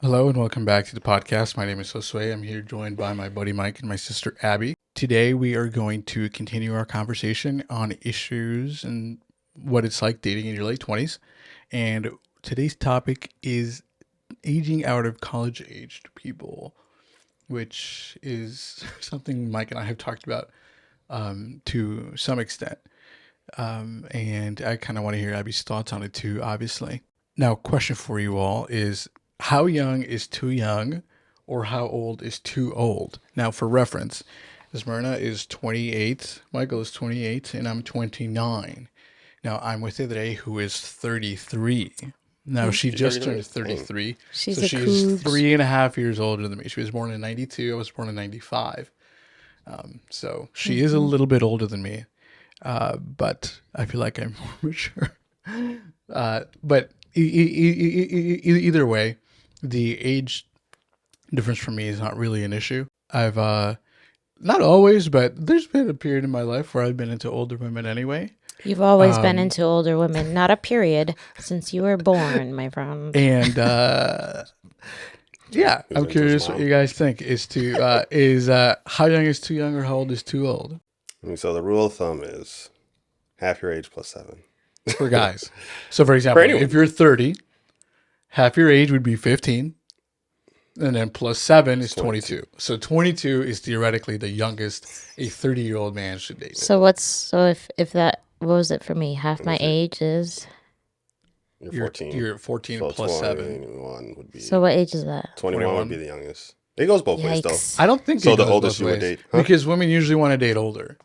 Hello and welcome back to the podcast. My name is Josue. I'm here joined by my buddy Mike and my sister Abby. Today we are going to continue our conversation on issues and what it's like dating in your late 20s. And today's topic is aging out of college-aged people, which is something Mike and I have talked about to some extent. And I kind of want to hear Abby's thoughts on it too, obviously. Now, question for you all is, how young is too young, or how old is too old? Now, for reference, Esmerna is 28, Michael is 28, and I'm 29. Now, I'm with Idre, who is 33. Now, she just turned 33. She's so a she's cougar. 3.5 years older than me. She was born in 92. I was born in 95. So she is a little bit older than me, but I feel like I'm more mature. But either way, the age difference for me is not really an issue. I've not always, but there's been a period in my life where I've been into older women anyway. You've always been into older women, not a period, since you were born, my friend. And yeah, I'm curious what you guys think. How young is too young, or how old is too old? So the rule of thumb is half your age plus 7. For guys. So for example, if you're 30, half your age would be 15, and then plus 7 is 22. So 22 is theoretically the youngest a 30-year-old man should date. So if that, what was it for me? Half my age is? You're 14. You're 14 so plus 7. 21 would be. So what age is that? 21 would be the youngest. It goes both ways, though. I don't think so. it The goes oldest both you would ways, date, huh? because women usually want to date older.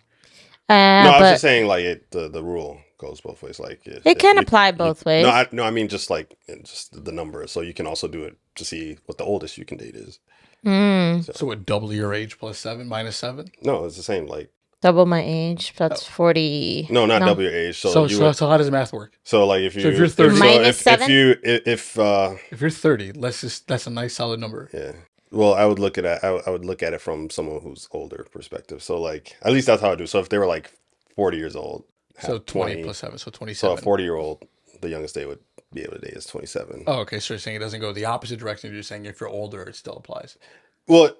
No, I was just saying, like the rule goes both ways. Like it can apply both ways. No, I mean just the number. So you can also do it to see what the oldest you can date is. So would double your age plus 7 minus 7? No, it's the same. Like double my age. That's 40. No, not double your age. So how does math work? So like if you're 30, minus 7. If you're 30, that's a nice solid number. Yeah. Well, I would look at it from someone who's older perspective. So like at least that's how I do. So if they were like 40 years old, so 20 plus 7, so 27. So a 40-year-old, the youngest they would be able to date is 27. Oh, okay. So you're saying it doesn't go the opposite direction. You're saying if you're older, it still applies. Well,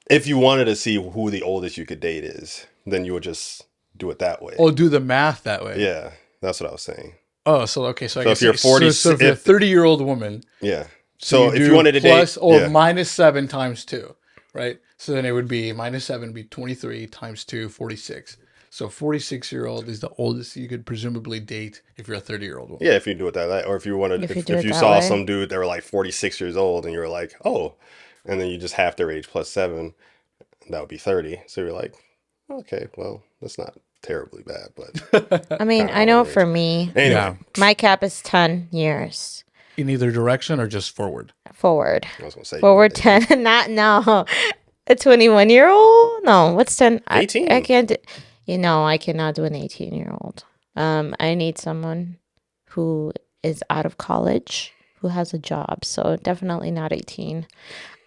if you wanted to see who the oldest you could date is, then you would just do it that way. Oh, do the math that way. Yeah, that's what I was saying. Oh, so okay. So I guess if you're 40, so if you're a 30-year-old woman. Yeah. So if you wanted to plus date, or minus 7 times 2, right? So then it would be minus 7 would be 23 times 2, 46. So 46-year-old is the oldest you could presumably date if you're a 30-year-old woman. Yeah, if you do it that way, or if you wanted, if you saw some dude that were like 46 years old and you were like, oh, and then you just half their age plus 7, that would be 30. So you're like, okay, well, that's not terribly bad, but I mean, I know for me, anyway, my cap is 10 years. In either direction or just forward? Forward. I was gonna say forward 10, not no. A 21-year-old? No, what's 10? 18. I can't do, I cannot do an 18-year-old. I need someone who is out of college, who has a job. So definitely not 18.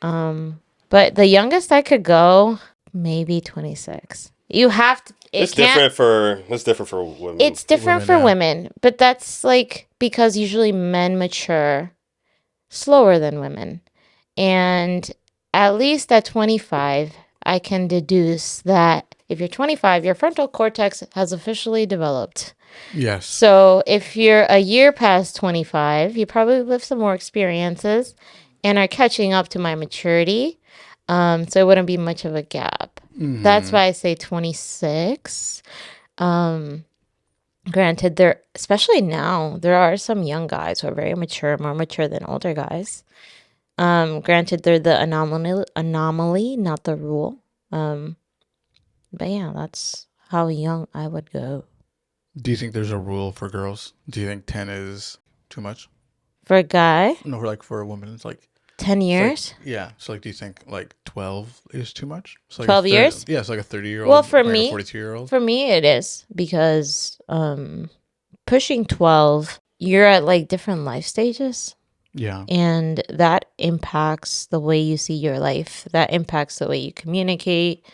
But the youngest I could go, maybe 26. You have to. It's different for women. It's different for women, but that's like because usually men mature slower than women. And at least at 25, I can deduce that if you're 25, your frontal cortex has officially developed. Yes. So if you're a year past 25, you probably lived some more experiences and are catching up to my maturity. So it wouldn't be much of a gap. Mm-hmm. That's why I say 26. Granted, especially now, there are some young guys who are very mature, more mature than older guys. Granted, they're the anomaly, not the rule. But yeah, that's how young I would go. Do you think there's a rule for girls? Do you think 10 is too much? For a guy? No, for a woman, it's like 10 years? Yeah. So do you think 12 is too much? So 12 years? Yeah, it's like a 30-year-old. Well, for me, a 42-year-old. For me, it is because pushing 12, you're at different life stages. Yeah. And that impacts the way you see your life. That impacts the way you communicate,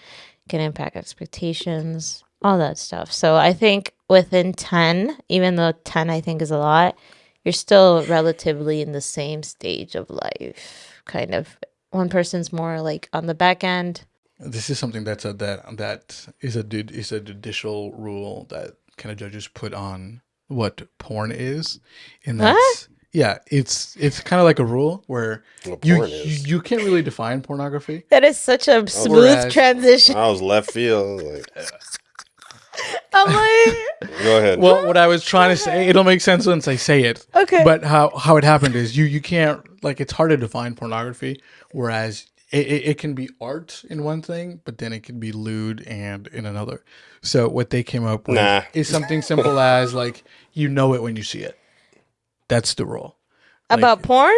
can impact expectations, all that stuff. So I think within 10, even though 10 I think is a lot, you're still relatively in the same stage of life. Kind of. One person's more like on the back end. This is something that is a judicial rule that kind of judges put on what porn is, and that's it's kind of like a rule where you can't really define pornography. That is such a smooth transition. I was left field. Like, I'm like, go ahead. Well, what I was trying to say, it'll make sense once I say it. Okay. But how it happened is you can't, like, it's hard to define pornography, whereas it can be art in one thing, but then it can be lewd and in another. So what they came up with is something simple as, like, you know it when you see it. That's the rule. About porn?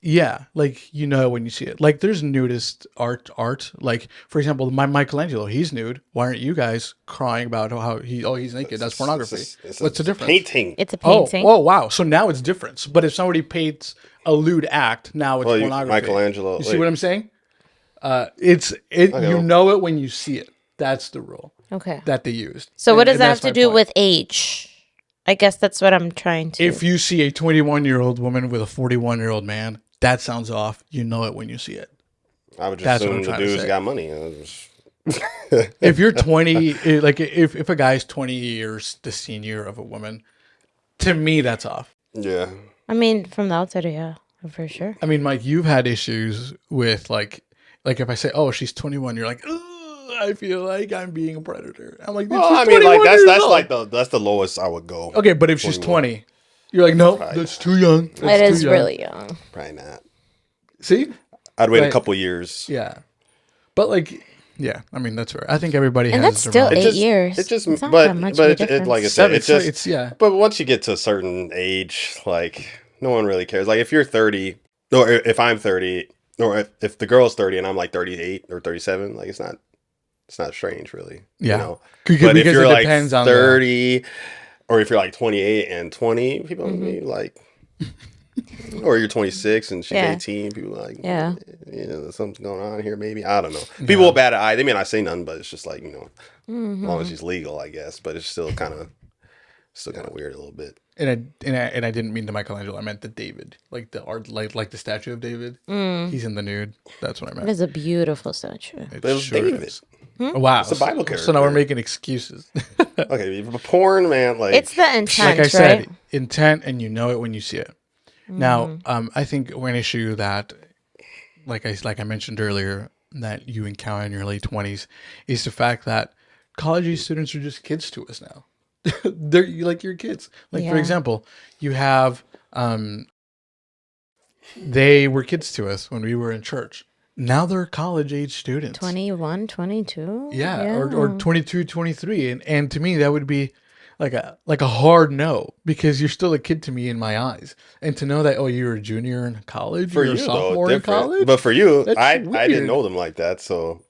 Yeah, like, you know when you see it. Like, there's nudist art. Like, for example, Michelangelo, he's nude. Why aren't you guys crying about how he's naked? That's pornography. What's the difference? Painting. It's a painting. Oh, wow. So now it's different. But if somebody paints a lewd act, now it's pornography. Michelangelo. You see what I'm saying? You know it when you see it. That's the rule. Okay. That they used. So what does that have to do with age? I guess that's what I'm trying to. If you see a 21-year-old woman with a 41-year-old man, that sounds off. You know it when you see it. I would just assume the dude's got money. If you're 20, like if a guy's 20 years the senior of a woman, to me that's off. Yeah. I mean, from the outside, yeah, for sure. I mean, Mike, you've had issues with like if I say, oh, she's 21, you're like, I feel like I'm being a predator. I'm like, well, I mean, like that's the lowest I would go. Okay, but if 21. She's 20, you're like, no, that's too young. It is really young. Probably not. See, I'd wait a couple years. Yeah, but like, yeah, I mean that's fair. I think everybody and has. that's still 8 years. It just, it's not but that much but of a difference. like I said, it's yeah. But once you get to a certain age, like no one really cares. Like if you're 30, or if I'm 30, or if the girl's 30 and I'm like 38 or 37, like it's not strange really. Yeah. You know? But if you're like 30 or if you're like 28 and 20, people will be like, or you're 26 and she's 18, people are like, yeah, you know, there's something going on here maybe. I don't know. People will bat an eye. They may not say nothing, but it's just like, you know, as long as she's legal, I guess. But it's still kind of weird a little bit. And I didn't mean the Michelangelo. I meant the David, like the art, like the statue of David. He's in the nude. That's what I meant. It is a beautiful statue. But it was David. Wow, it's a Bible character. So now we're making excuses. Okay, porn, man. Like it's the intent, like I said, right? Intent, and you know it when you see it. Now, I think one issue that, like I mentioned earlier, that you encounter in your late 20s is the fact that college age students are just kids to us now. They're like your kids. Like for example, you have they were kids to us when we were in church. Now they're college age students. 21, 22? Yeah. Or 22, 23. And to me that would be like a hard no, because you're still a kid to me in my eyes. And to know that, oh, you're a junior in college, you're a sophomore in college. But for you, I didn't know them like that, so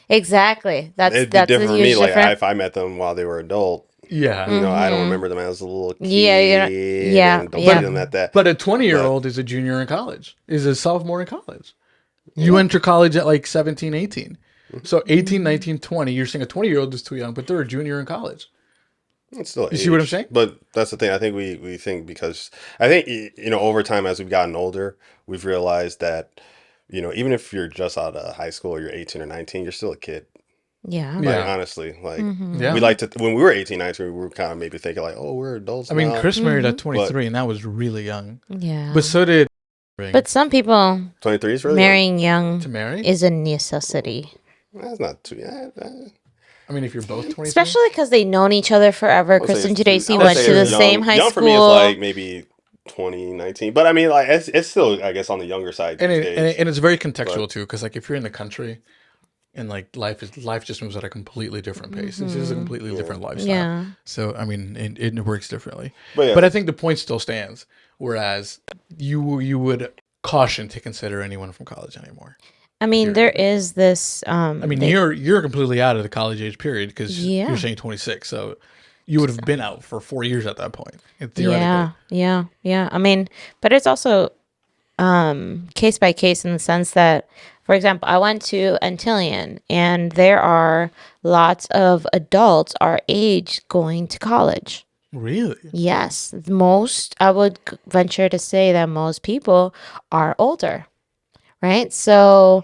exactly. That's different for me. Like if I met them while they were adult. Yeah. You know, I don't remember them as a little kid. Yeah. Don't see them at that. But a 20-year-old is a junior in college, is a sophomore in college. You enter college at like 17, 18. So 18, 19, 20, you're saying a 20-year-old is too young, but they're a junior in college. It's still you see what I'm saying? But that's the thing. I think we think, because I think, you know, over time as we've gotten older, we've realized that, you know, even if you're just out of high school or you're 18 or 19, you're still a kid. Yeah. Like, honestly, like we like to, when we were 18, 19, we were kind of maybe thinking like, oh, we're adults. I mean, Chris married at 23 and that was really young. Yeah. But so did. But some people 23 is really marrying young to marry is a necessity. That's not too. I mean, if you're both 23, especially because they've known each other forever. Chris and JC went to the same high school. Young for me is like maybe 2019, but I mean, like it's still, I guess, on the younger side. And it's very contextual too, because like if you're in the country, and like life just moves at a completely different pace. It's just a completely different lifestyle. Yeah. So I mean, it works differently. But I think the point still stands. Whereas you would caution to consider anyone from college anymore. I mean, there is this. I mean, you're completely out of the college age period because you're saying 26, so you would have been out for 4 years at that point. Theoretically. Yeah. I mean, but it's also case by case in the sense that, for example, I went to Antilian, and there are lots of adults our age going to college. Really? Yes. I would venture to say that most people are older, right? So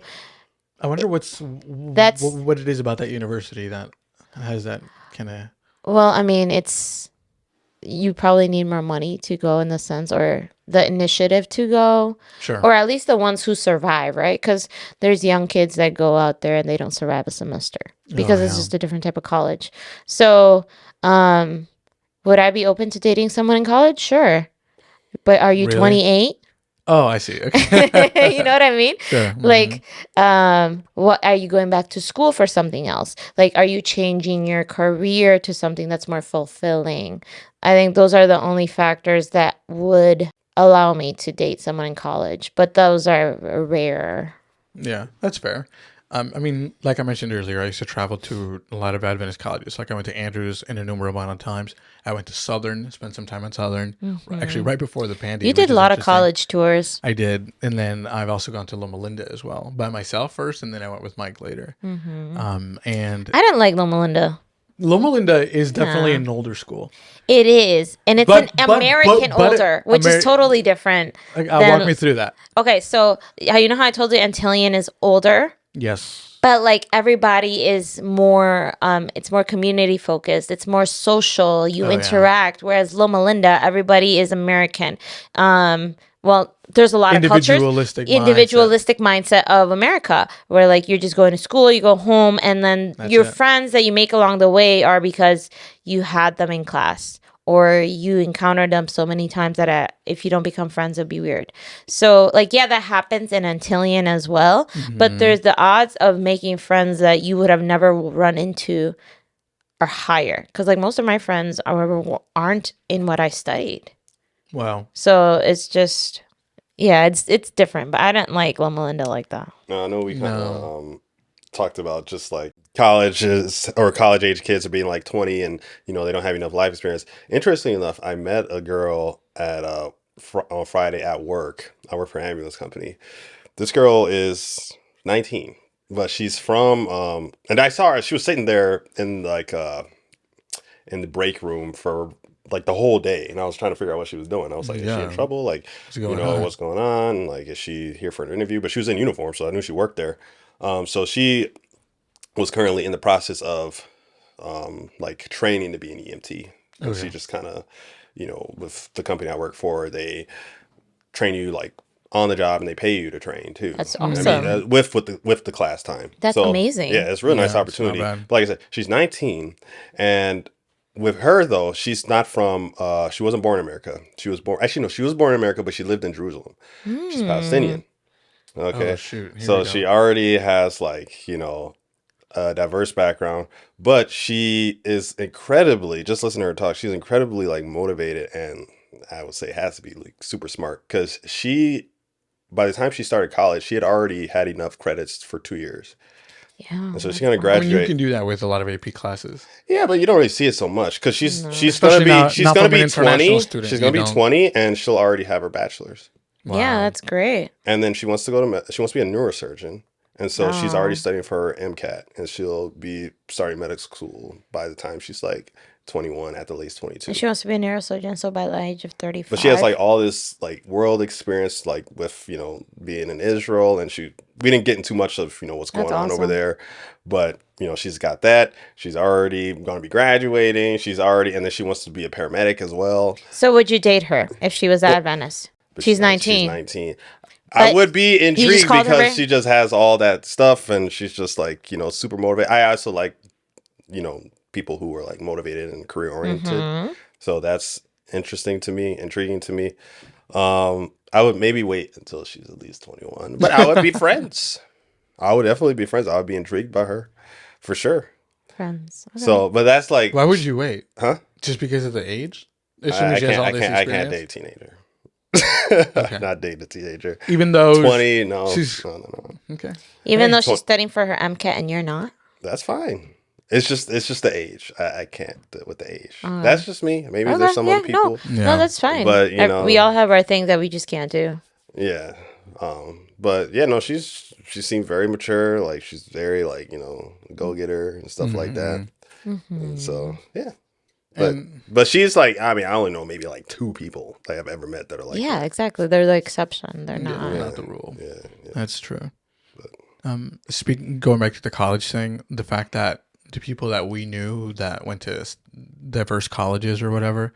I wonder what it is about that university that has that kind of. well, I mean, you probably need more money to go in the sense, or the initiative to go. Sure. Or at least the ones who survive, right? Because there's young kids that go out there and they don't survive a semester because it's just a different type of college. So, would I be open to dating someone in college? Sure. But are you 28? Oh, I see. Okay. You know what I mean? Sure. Like, what are you going back to school for something else? Like, are you changing your career to something that's more fulfilling? I think those are the only factors that would allow me to date someone in college, but those are rare. Yeah, that's fair. I mean, like I mentioned earlier, I used to travel to a lot of Adventist colleges. Like I went to Andrews an innumerable amount of times. I went to Southern, spent some time at Southern, actually right before the pandemic. You did a lot of college tours. I did. And then I've also gone to Loma Linda as well, by myself first, and then I went with Mike later. And I didn't like Loma Linda. Loma Linda is definitely an older school. It is. And it's an American older, which is totally different. Walk me through that. Okay, so you know how I told you Antillean is older? Yes. But like everybody is more, it's more community focused. It's more social. You interact. Whereas Loma Linda, everybody is American. Well, there's a lot of cultures. Individualistic mindset of America, where like you're just going to school, you go home, and then your friends that you make along the way are because you had them in class, or you encountered them so many times that if you don't become friends, it'd be weird. So, like, yeah, that happens in Antillean as well. But there's the odds of making friends that you would have never run into are higher. Because, like, most of my friends aren't in what I studied. Wow. So it's just, yeah, it's different. But I didn't like Loma Linda like that. No, I know we kind of talked about just like colleges or college age kids are being like 20 and they don't have enough life experience. Interestingly enough, I met a girl at on Friday at work. I work for an ambulance company. This girl is 19, but she's from and I saw her. She was sitting there in like in the break room for like the whole day, and I was trying to figure out what she was doing. I was like, is she in trouble? Like, what's going on? Like, is she here for an interview? But she was in uniform, so I knew she worked there. So she was currently in the process of like training to be an EMT. And she just kind of, with the company I work for, they train you like on the job and they pay you to train too. That's awesome. I mean, with the class time. That's amazing. Yeah, it's a really nice opportunity. But like I said, she's 19, and with her though, she's not from. She wasn't born in America. She was born. Actually, no, she was born in America, but she lived in Jerusalem. She's Palestinian. Okay. Oh, shoot. So she already has like, a diverse background, but she is incredibly, just listen to her talk, she's incredibly like motivated, and I would say has to be like super smart, because by the time she started college, she had already had enough credits for 2 years. Yeah. And so she's going to graduate. I mean, you can do that with a lot of AP classes. Yeah, but you don't really see it so much, because she's going to be 20. She's going to be 20 and she'll already have her bachelor's. Wow. Yeah, that's great. And then she wants to she wants to be a neurosurgeon. And so she's already studying for her MCAT, and she'll be starting medical school by the time she's like 21, at the least 22. And she wants to be a neurosurgeon, so by the age of 35. But she has like all this like world experience, like with, being in Israel, and we didn't get into much of, what's going on over there. But, she's got that. She's already going to be graduating. And then she wants to be a paramedic as well. So would you date her if she was Adventist? She's 19. She's 19. I would be intrigued because she just has all that stuff, and she's just like, super motivated. I also like, people who are like motivated and career oriented. So that's intriguing to me. I would maybe wait until she's at least 21, but I would be friends. I would definitely be friends. I would be intrigued by her for sure. Friends. Okay. So, but that's like, why would you wait? Huh? Just because of the age? I can't date a teenager. Okay. Not date a teenager. Even though 20, no. No. Okay. Even though she's studying for her MCAT and you're not? That's fine. It's just the age. I can't with the age. That's just me. Maybe there's some other people. No, that's fine. But we all have our things that we just can't do. Yeah. But yeah, no, she seemed very mature. Like she's very like, go getter and stuff like that. And so yeah. But she's like, I mean, I only know maybe like 2 people that I've ever met that are like yeah, that. exactly. They're the exception. They're not. Not the rule. Yeah. That's true. Going back to the college thing, the fact that the people that we knew that went to diverse colleges or whatever,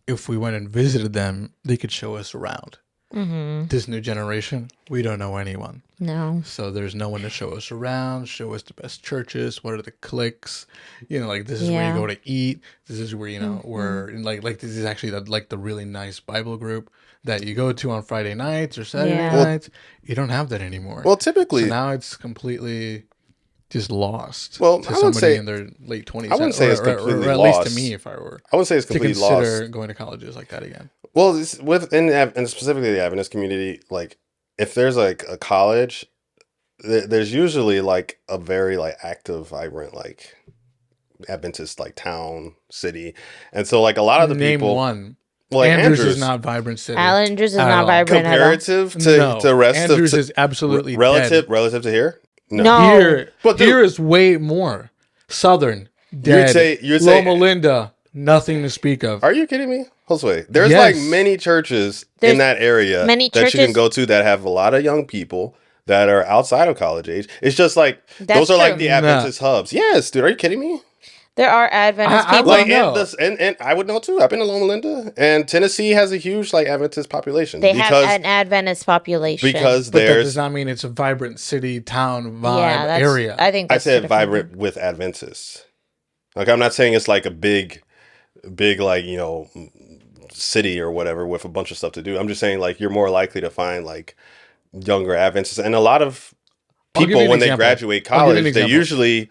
if we went and visited them, they could show us around. Mm-hmm. This new generation, we don't know anyone. No. So there's no one to show us around, show us the best churches, what are the cliques, like this is where you go to eat. This is where, where like this is actually the really nice Bible group that you go to on Friday nights or Saturday nights. You don't have that anymore. Well, typically. So now it's completely just lost to somebody in their late 20s. I wouldn't say it's completely or at lost. least to me, if I were I wouldn't say it's completely to consider lost. going to colleges like that again. Well, and specifically the Adventist community, like if there's like a college, there's usually like a very like active, vibrant like Adventist like town, city, and so like a lot of the Name people. one. Well, like Andrews is not vibrant city. Andrews is not vibrant comparative at all. to rest Andrews of is absolutely relative to here. No. Here is way more southern. Dead. You'd Loma Linda, nothing to speak of. Are you kidding me? Josue, there's like many churches in that area that you can go to that have a lot of young people that are outside of college age. It's just like those are like the Adventist hubs. Yes, dude. Are you kidding me? There are Adventist people. And I would know too. I've been to Loma Linda, and Tennessee has a huge like Adventist population. They have an Adventist population but that does not mean it's a vibrant city town vibe area. I said vibrant with Adventists. Like I'm not saying it's like a big like city or whatever with a bunch of stuff to do. I'm just saying like you're more likely to find like younger Adventists, and a lot of people when they graduate college, they usually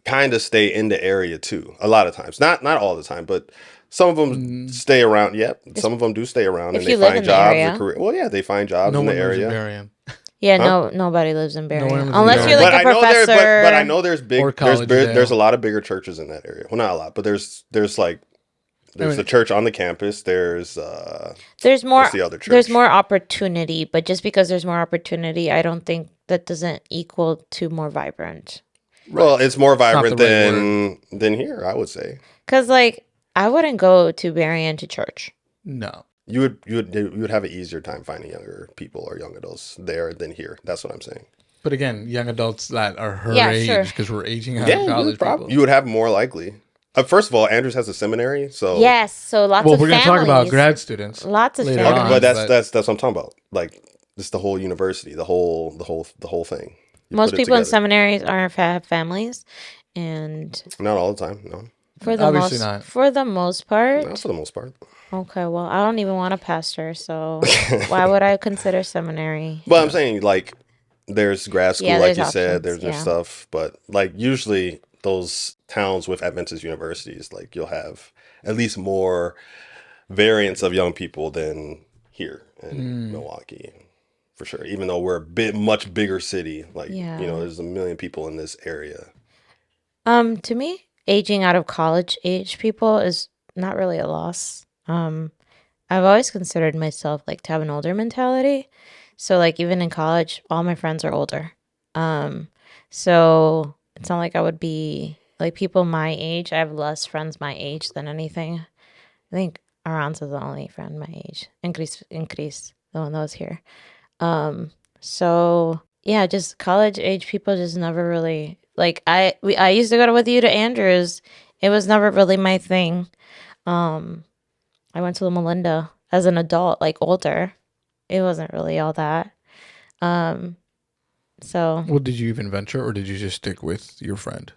kind of stay in the area too. A lot of times, not all the time, but some of them stay around. Yep, some of them do stay around, and they find jobs or career. Well, yeah, they find jobs in the area. Yeah, nobody lives in Berrien unless you're like a professor. But I know there's there's a lot of bigger churches in that area. Well, not a lot, but there's the church on the campus. There's more. The other church. There's more opportunity, but just because there's more opportunity, I don't think that doesn't equal to more vibrant. Right. Well, it's more vibrant than here, I would say. Because like I wouldn't go to Berrien to church. No. You would have an easier time finding younger people or young adults there than here. That's what I'm saying. But again, young adults that are her age, because we're aging out of college people. You would have more likely. First of all, Andrews has a seminary, so yes, so lots of families. Well, we're going to talk about grad students. Lots of families. Okay, but that's what I'm talking about. Like, it's the whole university, the whole thing. Most people in seminaries have families, and not all the time. No, obviously not. For the most part. Not for the most part. Okay, well, I don't even want a pastor, so why would I consider seminary? Well, I'm saying like there's grad school, like you said. There's stuff, but like usually those towns with Adventist universities, like you'll have at least more variants of young people than here in Milwaukee, for sure. Even though we're a much bigger city, like there's 1 million people in this area. To me, aging out of college age people is not really a loss. I've always considered myself like to have an older mentality. So like even in college, all my friends are older. So it's not like I would be like people my age. I have less friends my age than anything. I think Aranza's the only friend my age. And Chris, the one that was here. So yeah, just college age people just never really like I used to go with you to Andrews. It was never really my thing. I went to Loma Linda as an adult, like older. It wasn't really all that. So. Well, did you even venture, or did you just stick with your friend?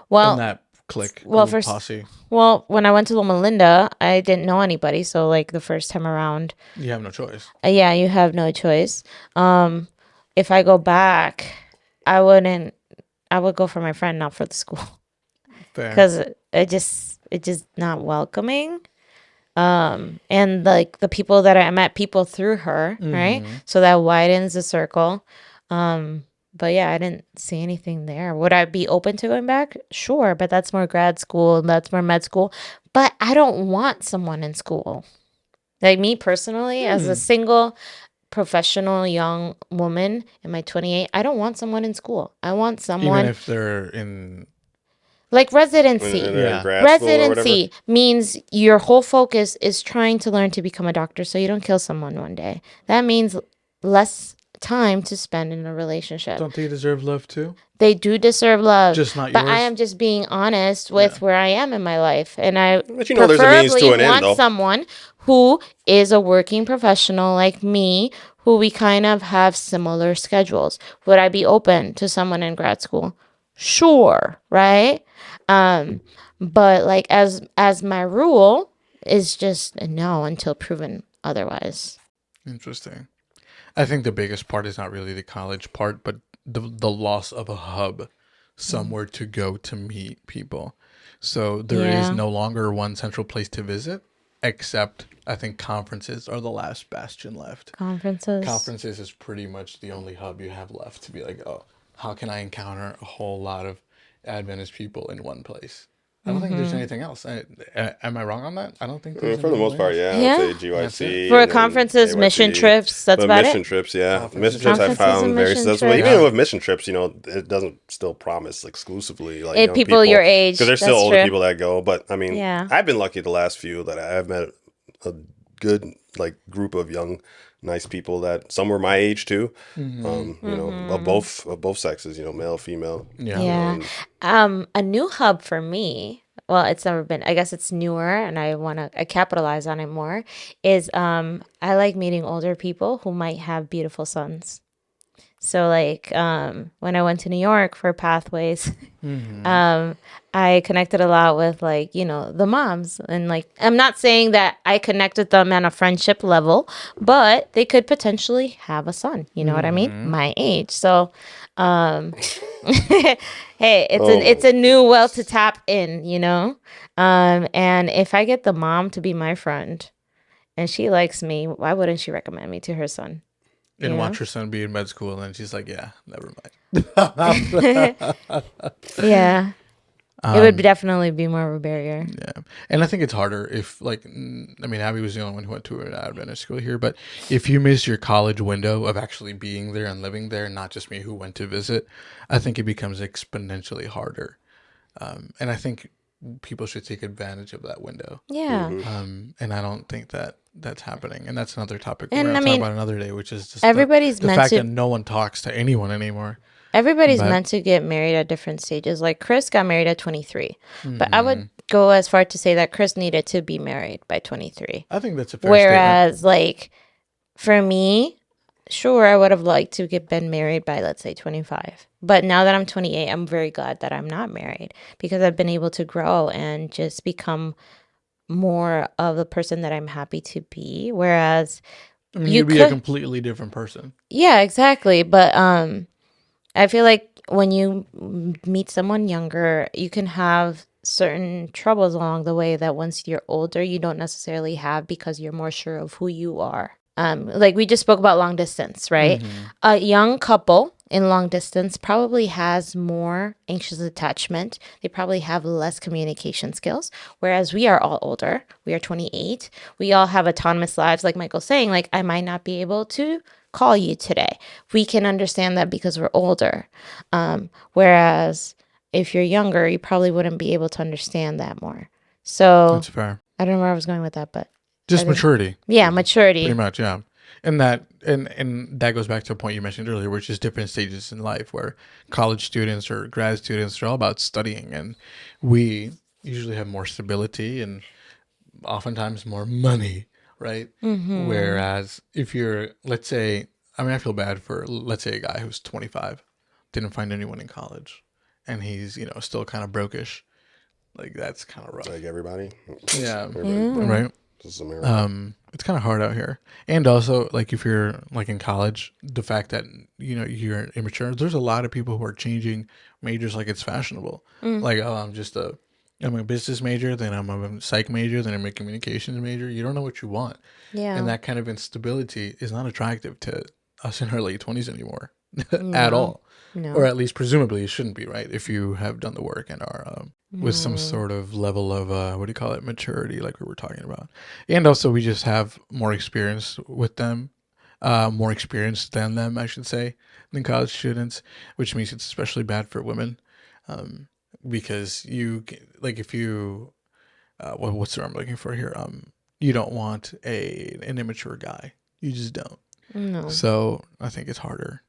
Well, in that clique, posse. Well, when I went to Loma Linda, I didn't know anybody. So, like the first time around, you have no choice. Yeah, you have no choice. If I go back, I would go for my friend, not for the school, because it just not welcoming. And like the people that I met people through her, right? So that widens the circle. But yeah, I didn't see anything there. Would I be open to going back? Sure, but that's more grad school and that's more med school. But I don't want someone in school. Like me personally, as a single professional young woman in my 28, I don't want someone in school. I want someone, even if they're in Like residency. Residency means your whole focus is trying to learn to become a doctor so you don't kill someone one day. That means less time to spend in a relationship. Don't they deserve love too? They do deserve love. Just not but yours? I am just being honest with where I am in my life. And I preferably want someone who is a working professional like me, who we kind of have similar schedules. Would I be open to someone in grad school? Sure, right? But like as my rule is just a no until proven otherwise. Interesting. I think the biggest part is not really the college part, but the loss of a hub, somewhere to go to meet people. So there is no longer one central place to visit, except I think conferences are the last bastion left. Conferences is pretty much the only hub you have left to be like, oh, how can I encounter a whole lot of Adventist people in one place? I don't think there's anything else. Am I wrong on that? I don't think there's for the most part, yeah. I would say GYC. For conferences, mission trips, that's about mission trips, yeah. Mission trips I found very successful. Even with mission trips, it doesn't still promise exclusively like people your age. Because there's still older people that go. But I mean, I've been lucky the last few that I've met a good like group of young, nice people that some were my age too. Of both sexes, male, female. A new hub for me, well, it's never been, I guess it's newer and I capitalize on it more, is I like meeting older people who might have beautiful sons. So like when I went to New York for Pathways, I connected a lot with like, the moms, and like, I'm not saying that I connected them on a friendship level, but they could potentially have a son, you know what I mean? My age. So, hey, it's a new well to tap in, and if I get the mom to be my friend and she likes me, why wouldn't she recommend me to her son? And watch her son be in med school, and she's like, yeah, never mind. Yeah. It would definitely be more of a barrier. Yeah. And I think it's harder if, like, Abby was the only one who went to an Adventist school here, but if you miss your college window of actually being there and living there, not just me who went to visit, I think it becomes exponentially harder. And I think people should take advantage of that window. Yeah. And I don't think that's happening. And that's another topic we're going to talk about another day, which is just the fact that no one talks to anyone anymore. Everybody's meant to get married at different stages. Like Chris got married at 23. But I would go as far to say that Chris needed to be married by 23. I think that's a fair statement. Whereas, like, for me, sure, I would have liked to been married by, let's say, 25. But now that I'm 28, I'm very glad that I'm not married, because I've been able to grow and just become more of the person that I'm happy to be. Whereas you'd be a completely different person. Yeah, exactly. But I feel like when you meet someone younger, you can have certain troubles along the way that once you're older, you don't necessarily have, because you're more sure of who you are. Like we just spoke about long distance, right? A young couple in long distance probably has more anxious attachment. They probably have less communication skills. Whereas we are all older. We are 28. We all have autonomous lives. Like Michael's saying, like, I might not be able to call you today. We can understand that because we're older. Whereas if you're younger, you probably wouldn't be able to understand that more. So that's fair. I don't know where I was going with that, but just maturity. Yeah, maturity. Pretty much, yeah. And that goes back to a point you mentioned earlier, which is different stages in life, where college students or grad students are all about studying, and we usually have more stability and oftentimes more money, right? Whereas if you're, let's say, I feel bad for, let's say, a guy who's 25, didn't find anyone in college, and he's, still kind of brokish. Like, that's kind of rough. Like everybody. Yeah. Right? This is America. It's kind of hard out here. And also, like, if you're, like, in college, the fact that, you're immature, there's a lot of people who are changing majors like it's fashionable. Like, oh, I'm a business major, then I'm a psych major, then I'm a communications major. You don't know what you want. Yeah. And that kind of instability is not attractive to us in our late 20s anymore at all. No. Or at least presumably it shouldn't be, right? If you have done the work and are with some sort of level of, maturity, like we were talking about. And also we just have more experience with them, more experience than them, I should say, than college students, which means it's especially bad for women. because if you what's the word I'm looking for here? You don't want an immature guy. You just don't. No. So I think it's harder.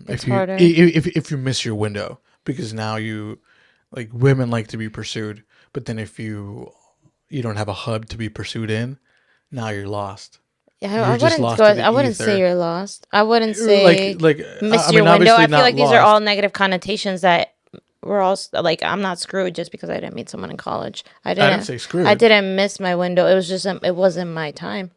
It's harder if you miss your window, because now women like to be pursued, but then if you don't have a hub to be pursued in, now you're lost. Yeah, I wouldn't say you're lost. I wouldn't say miss your window. I feel like these are all negative connotations that we're all like, I'm not screwed just because I didn't meet someone in college. I didn't say screwed. I didn't miss my window. It was just it wasn't my time.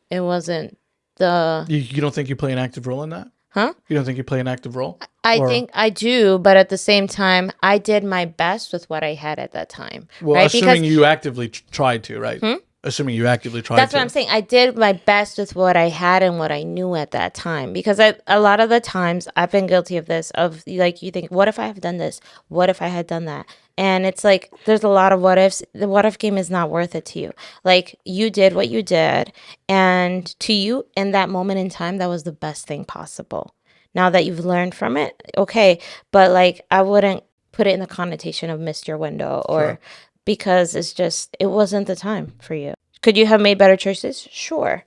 It wasn't the. You don't think you play an active role in that? Huh? You don't think you play an active role? I think I do, but at the same time, I did my best with what I had at that time. Well, right? Assuming you actively tried to, right? Assuming you actively tried to. That's what I'm saying. I did my best with what I had and what I knew at that time. Because a lot of the times, I've been guilty of this, of like, you think, what if I have done this? What if I had done that? And it's like, there's a lot of what ifs. The what if game is not worth it to you. Like, you did what you did. And to you, in that moment in time, that was the best thing possible. Now that you've learned from it, okay. But like, I wouldn't put it in the connotation of missed your window or because it wasn't the time for you. Could you have made better choices? Sure.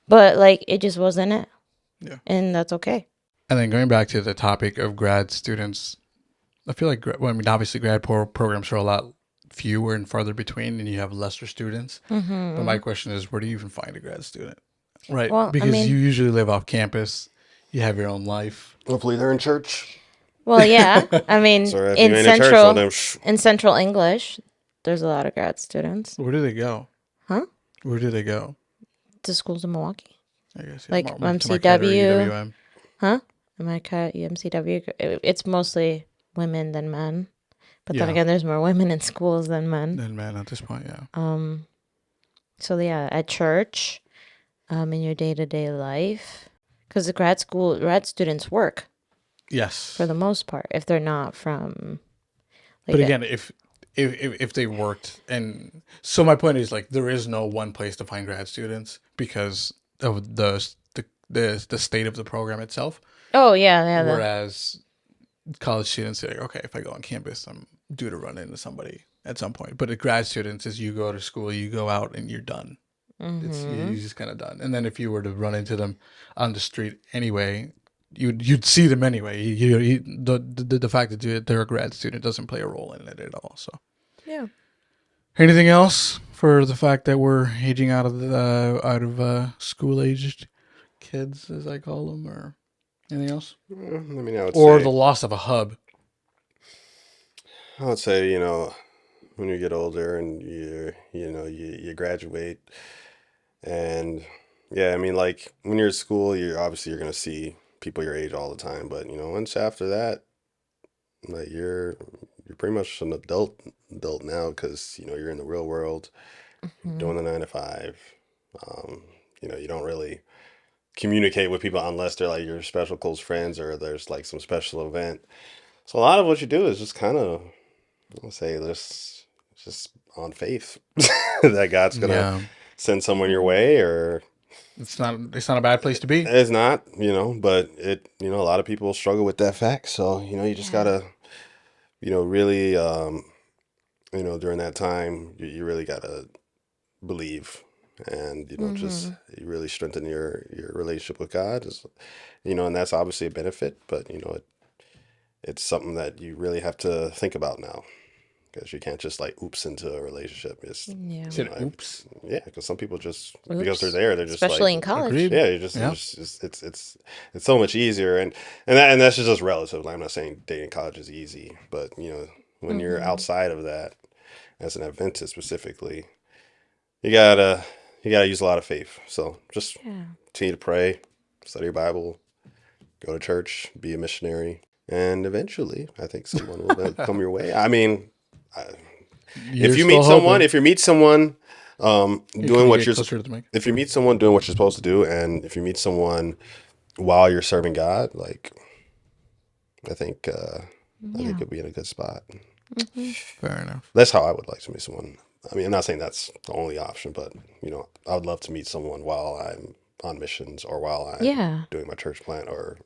But like, it just wasn't it. Yeah. And that's okay. And then going back to the topic of grad students, I feel like, obviously grad programs are a lot fewer and farther between, and you have lesser students. Mm-hmm. But my question is, where do you even find a grad student? Right. Well, because you usually live off campus. You have your own life. Hopefully they're in church. Well, yeah. I mean, in Central English, there's a lot of grad students. Where do they go? Huh? Where do they go? To schools in Milwaukee. I guess. Yeah. Like MCW. Huh? MCW. It's mostly women than men. But then again, there's more women in schools than men. Than men at this point, yeah. So yeah, at church, in your day-to-day life. Because the grad students work. Yes. For the most part, if they're not from. But again, if they worked, and so my point is, like, there is no one place to find grad students because of the state of the program itself. Oh yeah. Whereas college students say, okay, if I go on campus, I'm due to run into somebody at some point. But at grad students, is you go to school, you go out, and you're done. Mm-hmm. You're just kind of done. And then if you were to run into them on the street anyway, you'd see them anyway. The fact that they're a grad student doesn't play a role in it at all. So yeah. Anything else for the fact that we're aging out of school aged kids, as I call them, or anything else? I mean, I would or say, the loss of a hub. I would say, when you get older and you graduate. And yeah, I mean, like when you're at school, you're going to see people your age all the time. But, once after that, like you're pretty much an adult now because, you're in the real world, doing the 9 to 5. You don't really communicate with people unless they're like your special close friends or there's like some special event. So a lot of what you do is just kind of, I'll say this, just on faith that God's going to send someone your way, or it's not a bad place to be. It's not, but it, a lot of people struggle with that fact. So, you just gotta, really, during that time, you really gotta believe and, just you really strengthen your relationship with God, and that's obviously a benefit, but, it's something that you really have to think about now. Because you can't just like oops into a relationship. It's oops. Yeah, because some people just because they're just especially like, in college. Agreed. Yeah, it's so much easier, and that's just relative. Like, I'm not saying dating in college is easy, but when you're outside of that, as an Adventist specifically, you gotta use a lot of faith. So just continue to pray, study your Bible, go to church, be a missionary, and eventually, I think someone will come your way. I mean. If you meet someone doing what you're supposed to do, and if you meet someone while you're serving God, like I think you'll be in a good spot. Mm-hmm. Fair enough. That's how I would like to meet someone. I mean, I'm not saying that's the only option, but I would love to meet someone while I'm on missions or while I'm doing my church plant or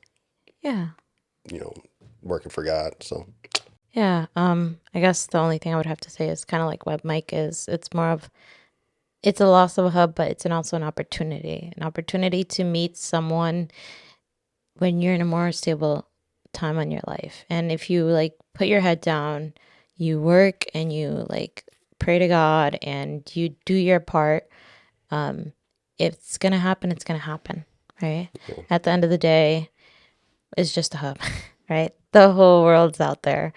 working for God. So. Yeah. I guess the only thing I would have to say is kind of like what Mike is. It's more of, it's a loss of a hub, but it's also an opportunity to meet someone when you're in a more stable time on your life. And if you like put your head down, you work and you like pray to God and you do your part, if it's going to happen, it's going to happen, right? Yeah. At the end of the day, it's just a hub, right? The whole world's out there,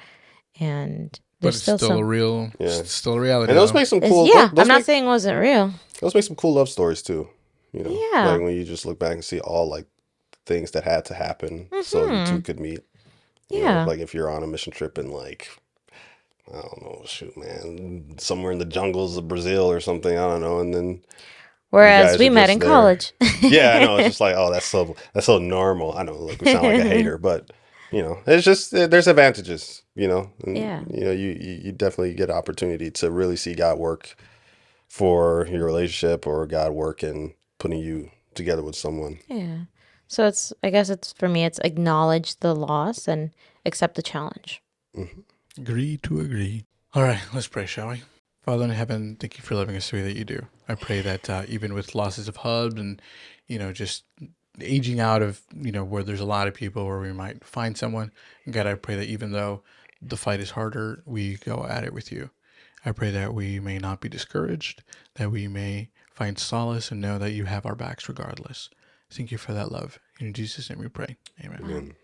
and But there's it's still still a some. real, Yeah. still a reality. And those Though. make some It's, cool. yeah, Those I'm not make saying it wasn't real. those make some cool love stories too. You know, Yeah. like when you just look back and see all like things that had to happen so you two could meet. You know, Yeah. like if you're on a mission trip in like, I don't know, shoot, man, somewhere in the jungles of Brazil or something. I don't know, and then you Whereas guys we are met just in there. college. Yeah, I know. It's just like, oh, that's so normal. I know, like we sound like a hater, but you know, it's just there's advantages. You know, and, Yeah. you know, you definitely get opportunity to really see God work for your relationship or God work in putting you together with someone. Yeah. So it's, I guess it's, for me, it's acknowledge the loss and accept the challenge. Mm-hmm. Agree to agree. All right, let's pray, shall we? Father in heaven, thank you for loving us the way that you do. I pray that even with losses of hubs and, just aging out of, where there's a lot of people where we might find someone, God, I pray that even though the fight is harder, we go at it with you. I pray that we may not be discouraged, that we may find solace and know that you have our backs regardless. Thank you for that love. In Jesus' name we pray. Amen. Amen.